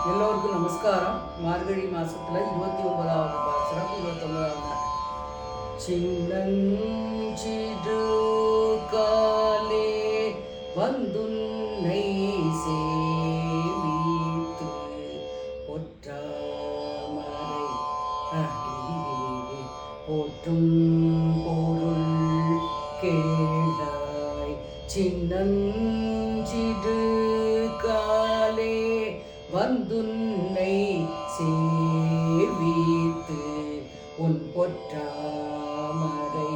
எல்லோருக்கும் நமஸ்காரம். மார்கழி மாசத்துல 29வது பாசுரம், 29வது நாள். சின்னஞ்சிறு காலே வந்துன்னை சேவித்து பொற்றாமரை அடியே போற்றும் பொருள் கேளாய். சின்னஞ்சிறு காலே வந்துன்னை சேவித்து உன் பொற்றாமரை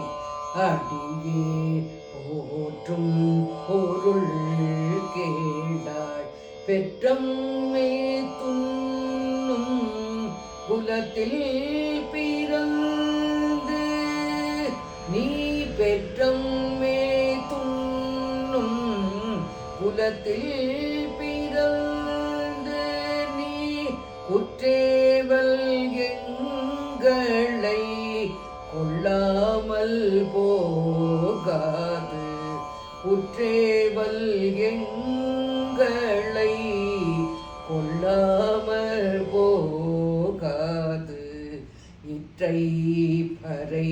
அடியே போற்றும் பொருள் கேளாய். பெற்றம்மே துண்ணும் குலத்தில் பிறந்து நீ பெற்றம்மே துண்ணும் குலத்தில் பிறந்து நீ குற்றேவல் எங்களை கொள்ளாமல் போகாது. குற்றேவல் எங்களை கொள்ளாமல் போகாது. இற்றை பறை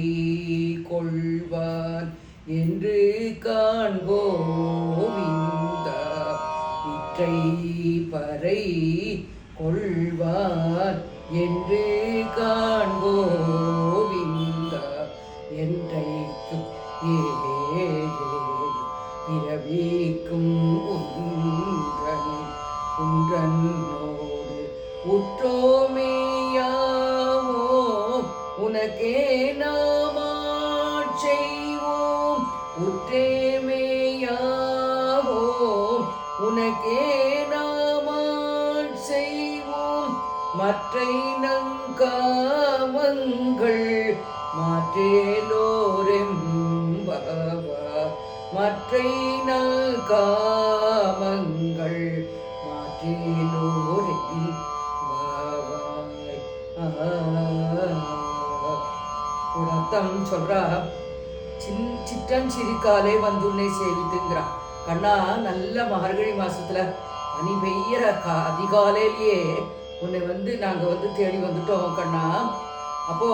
கொள்வான் என்று காண்போவிந்தா. இற்றை பறை கொள்வான் என்று காண்போவிந்தா. என்றைக்கு பிறவிக்கும் உன்றனோடு உற்றோமேயாவோ உனக்கே நாமாட் செய்வோம். உற்றேமேயாவோ உனக்கே நாமாட் செய்வோம். மற்றை நங்காமங்கள் மாற்றேலோரெம்பவா. மற்றை நல்காமங்கள் மாற்றேலோரெம்பவாய். ஒரு அர்த்தம் சொல்றா. சிற்றஞ்சிறுக்காலே வந்துன்னை சேவித்துங்கிறா. கண்ணா, நல்ல மார்கழி மாசத்துல பனி பெய்யற அதிகாலையிலேயே உன்னை நாங்க தேடி வந்துட்டோம் கண்ணா. அப்போ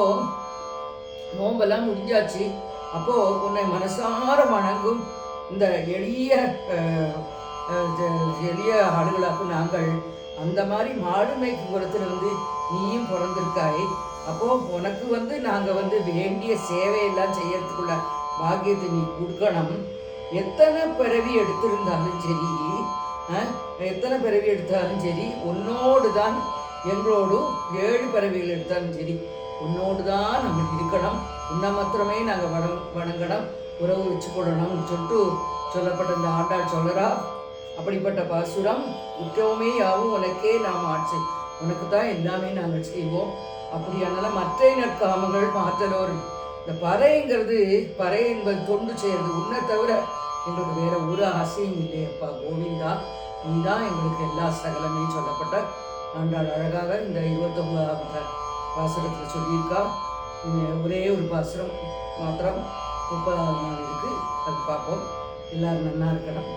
நோம்பெல்லாம் முடிஞ்சாச்சு. அப்போ உன்னை மனசார வணங்கும் இந்த எளிய ஆடுகளாக்கும் நாங்கள் அந்த மாதிரி மாடுமைக்கு புறத்துல நீயும் பிறந்திருக்காய். அப்போ உனக்கு நாங்கள் வேண்டிய சேவையெல்லாம் செய்யறதுக்குள்ள பாக்கியத்தை நீ கொடுக்கணும். எத்தனை பிறவி எடுத்திருந்தாலும் சரி, எத்தனை பிறவி எடுத்தாலும் சரி, உன்னோடு தான் எங்களோடு 7 பிறவிகள் எடுத்தாலும் சரி உன்னோடு தான் நம்ம இருக்கணும். உன்னை மாத்திரமே நாங்கள் வணங்கணும், உறவு வச்சுக்கொள்ளணும்னு சொல்லப்பட்ட இந்த ஆண்டாள் சொல்லறா. அப்படிப்பட்ட பாசுரம். உற்றோமே யாவும் உனக்கே நாம் ஆட்சி, உனக்கு தான் எல்லாமே நாங்கள் செய்வோம். அப்படியானால மற்ற நற்காமங்கள் மாற்றலோர். இந்த பறைங்கிறது, பறை என்பது தொண்டு செய்யறது. உன்னை தவிர எங்களுக்கு வேற ஒரு ஆசையும் இல்லையப்பா கோவிந்தா, நீ தான் எங்களுக்கு எல்லா சகலமே சொல்லப்பட்ட ஆண்டாள் அழகாக இந்த 29வது பாசுரத்தில் சொல்லியிருக்கா. ஒரே ஒரு பாசுரம் மாத்திரம் 30வது நாள் இருக்கு, அது பார்ப்போம். எல்லாரும் நல்லா இருக்கணும்.